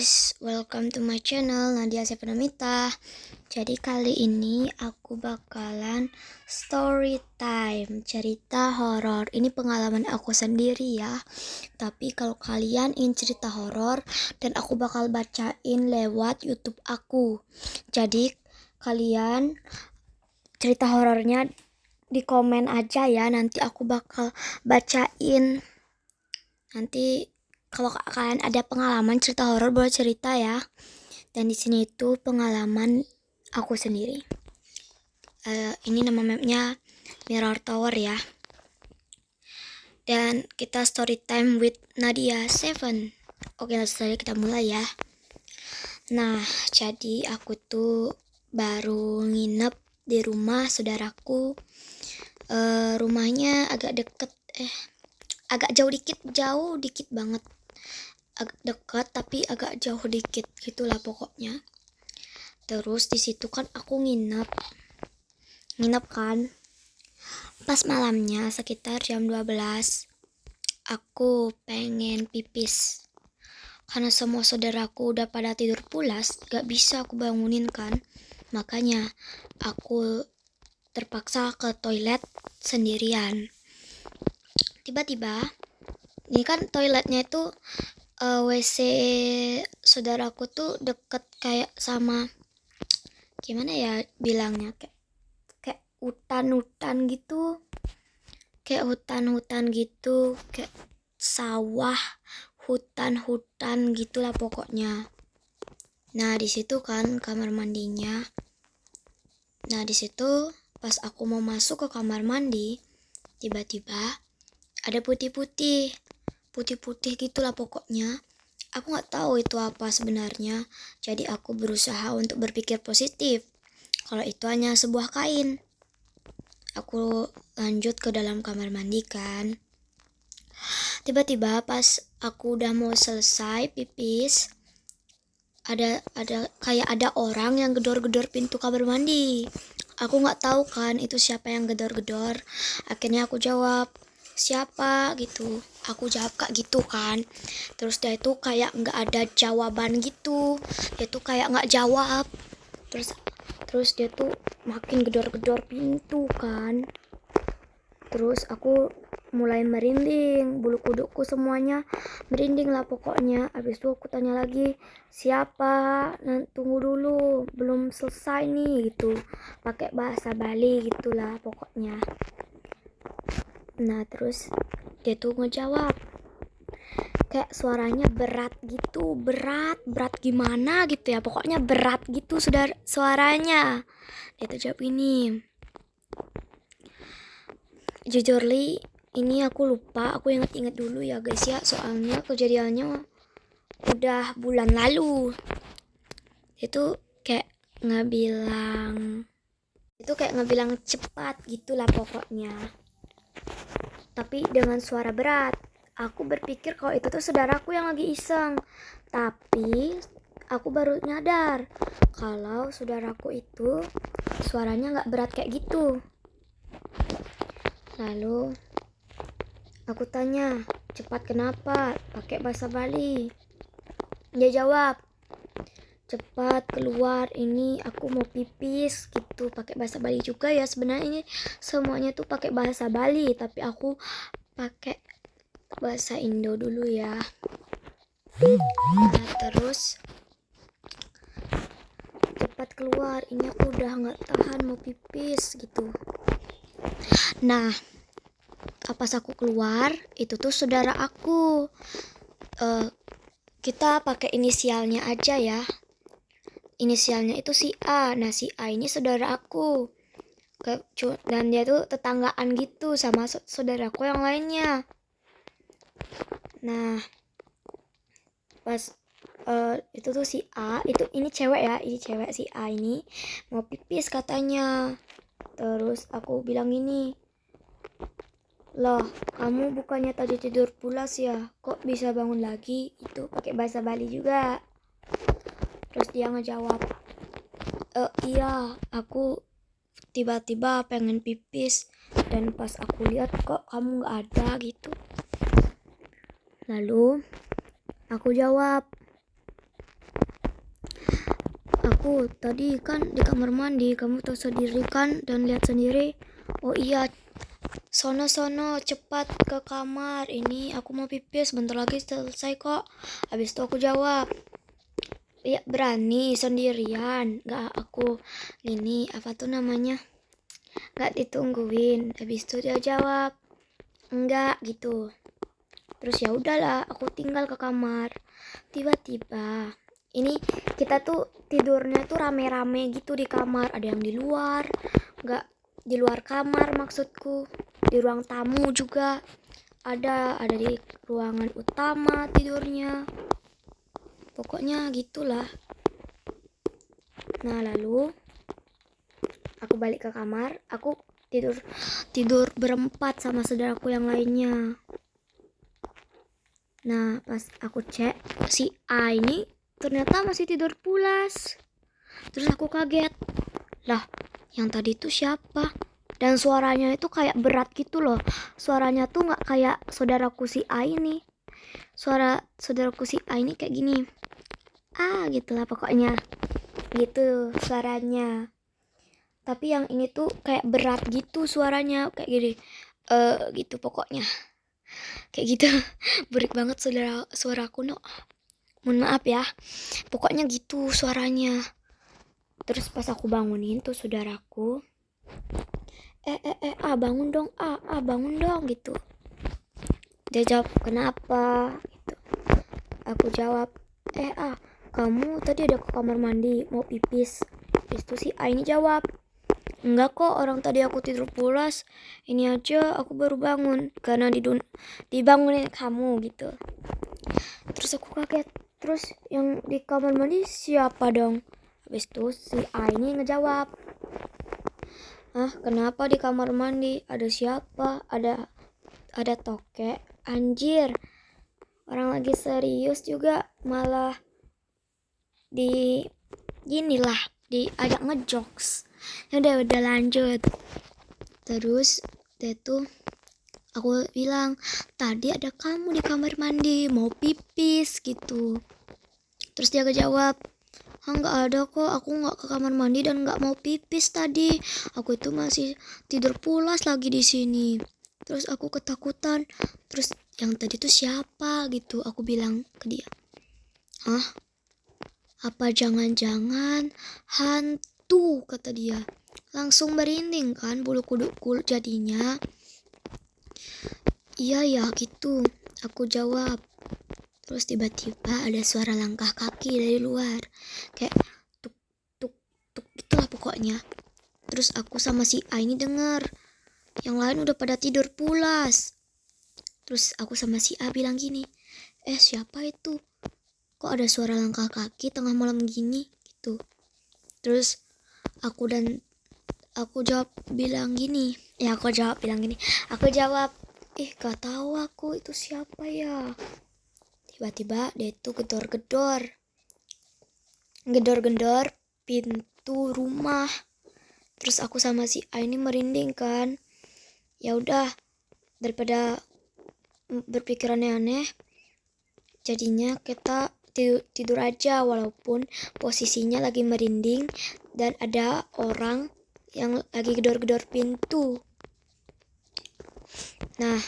guys, welcome to my channel Nadia Sevenamita. Jadi kali ini aku bakalan story time, cerita horor. Ini pengalaman aku sendiri ya. Tapi kalau kalian ingin cerita horor, dan aku bakal bacain lewat YouTube aku. Jadi kalian cerita horornya di komen aja ya, nanti aku bakal bacain. Nanti kalau kalian ada pengalaman cerita horor boleh cerita ya. Dan di sini itu pengalaman aku sendiri. Ini nama mapnya Mirror Tower ya. Dan kita story time with Nadia 7. Oke, langsung saja kita mulai ya. Nah, jadi aku tuh baru nginep di rumah saudaraku. Rumahnya agak deket, agak jauh dikit banget. Agak dekat tapi agak jauh dikit gitulah pokoknya. Terus di situ kan aku nginep kan. Pas malamnya sekitar jam 12 aku pengen pipis. Karena semua saudaraku udah pada tidur pulas, gak bisa aku bangunin kan. Makanya aku terpaksa ke toilet sendirian. Tiba-tiba, ini kan toiletnya itu WC saudaraku tuh deket kayak sama, gimana ya bilangnya, kayak hutan gitu, kayak hutan gitu, kayak sawah, hutan gitulah pokoknya. Nah di situ kan kamar mandinya. Nah di situ pas aku mau masuk ke kamar mandi, tiba-tiba ada putih-putih gitulah pokoknya. Aku nggak tahu itu apa sebenarnya. Jadi aku berusaha untuk berpikir positif kalau itu hanya sebuah kain. Aku lanjut ke dalam kamar mandi kan. Tiba-tiba pas aku udah mau selesai pipis, ada kayak ada orang yang gedor-gedor pintu kamar mandi. Aku nggak tahu kan itu siapa yang gedor-gedor. Akhirnya aku jawab, siapa gitu. Aku jawab kak gitu kan. Terus dia itu kayak nggak ada jawaban gitu. Dia tuh kayak nggak jawab. Terus dia tuh makin gedor-gedor pintu kan. Terus aku mulai merinding, bulu kudukku semuanya merinding lah pokoknya. Habis itu aku tanya lagi, siapa? Nah, tunggu dulu, belum selesai nih gitu. Pakai bahasa Bali gitulah pokoknya. Nah terus dia tuh ngejawab, kayak suaranya berat gitu, berat gimana gitu ya, pokoknya berat gitu suaranya. Dia tuh jawab ini, jujur li, ini aku lupa, aku inget dulu ya guys ya, soalnya kejadiannya udah bulan lalu. Itu kayak ngebilang cepat gitulah pokoknya, tapi dengan suara berat. Aku berpikir kalau itu tuh saudaraku yang lagi iseng, tapi aku baru nyadar kalau saudaraku itu suaranya nggak berat kayak gitu. Lalu aku tanya, cepat kenapa? Pakai bahasa Bali. Dia jawab, cepat keluar, ini aku mau pipis gitu. Pakai bahasa Bali juga ya. Sebenarnya ini semuanya tuh pakai bahasa Bali, tapi aku pakai bahasa Indo dulu ya. Nah terus, cepat keluar, ini aku udah nggak tahan mau pipis gitu. Nah pas aku keluar, itu tuh saudara aku. Kita pakai inisialnya aja ya. Inisialnya itu si A. Nah si A ini saudara aku. Dan dia tuh tetanggaan gitu sama saudaraku yang lainnya. Nah pas itu tuh si A, ini cewek ya, ini cewek, si A ini mau pipis katanya. Terus aku bilang ini, loh kamu bukannya tadi tidur pulas ya, kok bisa bangun lagi? Itu pakai bahasa Bali juga. Terus dia ngejawab, iya aku tiba-tiba pengen pipis, dan pas aku lihat kok kamu gak ada gitu. Lalu aku jawab, Aku tadi kan di kamar mandi, kamu tahu sendiri kan dan lihat sendiri. Oh iya, sono cepat ke kamar. Ini aku mau pipis, bentar lagi selesai kok. Habis itu aku jawab, ya berani sendirian, nggak aku ini apa tuh namanya, nggak ditungguin. Habis itu dia jawab enggak gitu. Terus ya udahlah, aku tinggal ke kamar. Tiba-tiba ini kita tuh tidurnya tuh rame-rame gitu di kamar. Ada yang di luar, nggak di luar kamar maksudku, di ruang tamu juga ada di ruangan utama tidurnya. Pokoknya gitulah. Nah lalu aku balik ke kamar, aku tidur berempat sama saudaraku yang lainnya. Nah pas aku cek, si A ini ternyata masih tidur pulas. Terus aku kaget, lah yang tadi itu siapa? Dan suaranya itu kayak berat gitu loh. Suaranya tuh gak kayak saudaraku si A ini. Suara saudaraku si A ini kayak gini, gitulah pokoknya, gitu suaranya. Tapi yang ini tuh kayak berat gitu suaranya, kayak gini, gitu pokoknya, kayak gitu. Berat banget suaraku, no. Mohon maaf ya, pokoknya gitu suaranya. Terus pas aku bangunin tuh saudaraku, bangun dong, bangun dong gitu. Dia jawab, kenapa gitu. Aku jawab, kamu tadi ada ke kamar mandi mau pipis. Itu si A ini jawab, enggak kok, orang tadi aku tidur pulas. Ini aja aku baru bangun karena dibangunin kamu gitu. Terus aku kaget. Terus yang di kamar mandi siapa dong? Habis itu si A ini ngejawab, kenapa di kamar mandi? Ada siapa? Ada tokek. Anjir, orang lagi serius juga malah diajak ngejokes. Udah lanjut. Terus dia tuh, aku bilang, tadi ada kamu di kamar mandi mau pipis gitu. Terus dia jawab, nggak ada kok, aku nggak ke kamar mandi dan nggak mau pipis tadi. Aku itu masih tidur pulas lagi di sini. Terus aku ketakutan. Terus yang tadi tuh siapa gitu? Aku bilang ke dia, apa jangan-jangan hantu, kata dia. Langsung merinding kan bulu kuduku jadinya. Iya ya gitu, aku jawab. Terus tiba-tiba ada suara langkah kaki dari luar, kayak tuk tuk tuk gitulah pokoknya. Terus aku sama si A ini dengar, yang lain udah pada tidur pulas. Terus aku sama si A bilang gini, siapa itu? Kok ada suara langkah kaki tengah malam gini gitu. Terus aku jawab bilang gini, gak tahu aku itu siapa ya. Tiba-tiba dia itu gedor-gedor pintu rumah. Terus aku sama si A ini merinding kan. Ya udah, daripada berpikiran aneh, jadinya kita tidur aja walaupun posisinya lagi merinding dan ada orang yang lagi gedor-gedor pintu. Nah,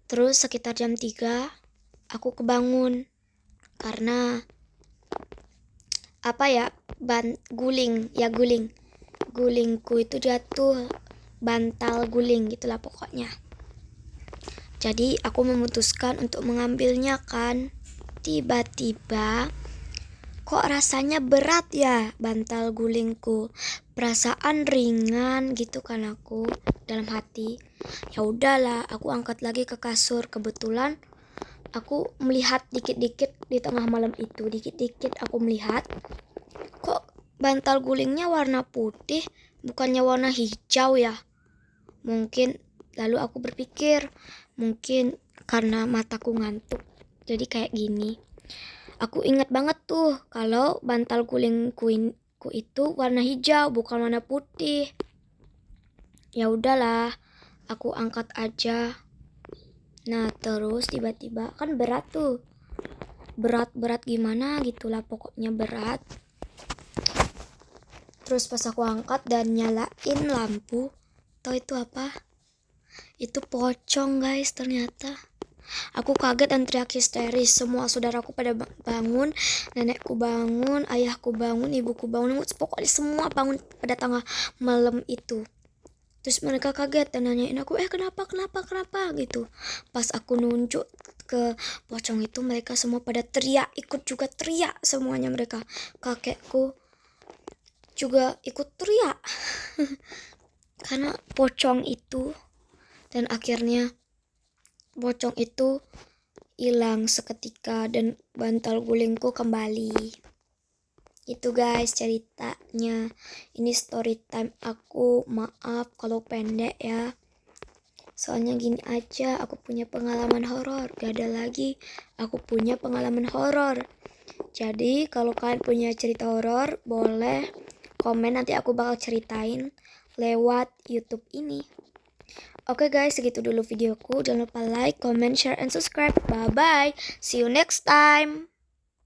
terus sekitar jam 3 aku kebangun karena gulingku itu jatuh, bantal guling gitulah pokoknya. Jadi aku memutuskan untuk mengambilnya kan. Tiba-tiba kok rasanya berat ya bantal gulingku, perasaan ringan gitu kan aku dalam hati. Ya udahlah, aku angkat lagi ke kasur. Kebetulan aku melihat dikit-dikit di tengah malam itu, dikit-dikit aku melihat kok bantal gulingnya warna putih, bukannya warna hijau ya. Mungkin lalu aku berpikir, mungkin karena mataku ngantuk jadi kayak gini. Aku ingat banget tuh kalau bantal gulingku itu warna hijau bukan warna putih. Ya udahlah, aku angkat aja. Nah terus tiba-tiba kan berat tuh, berat gimana gitulah pokoknya berat. Terus pas aku angkat dan nyalain lampu, tau itu apa? Itu pocong guys ternyata. Aku kaget dan teriak histeris. Semua saudaraku pada bangun, nenekku bangun, ayahku bangun, ibuku bangun, pokoknya semua bangun pada tengah malam itu. Terus mereka kaget dan nanyain aku, kenapa gitu. Pas aku nunjuk ke pocong itu, mereka semua pada teriak, ikut juga teriak semuanya mereka. Kakekku juga ikut teriak karena pocong itu. Dan akhirnya pocong itu hilang seketika dan bantal gulingku kembali. Itu guys ceritanya. Ini story time aku. Maaf kalau pendek ya. Soalnya gini aja, aku punya pengalaman horor. Gak ada lagi, aku punya pengalaman horor. Jadi kalau kalian punya cerita horor, boleh komen, nanti aku bakal ceritain lewat YouTube ini. Oke guys, segitu dulu videoku. Jangan lupa like, comment, share, and subscribe. Bye bye. See you next time.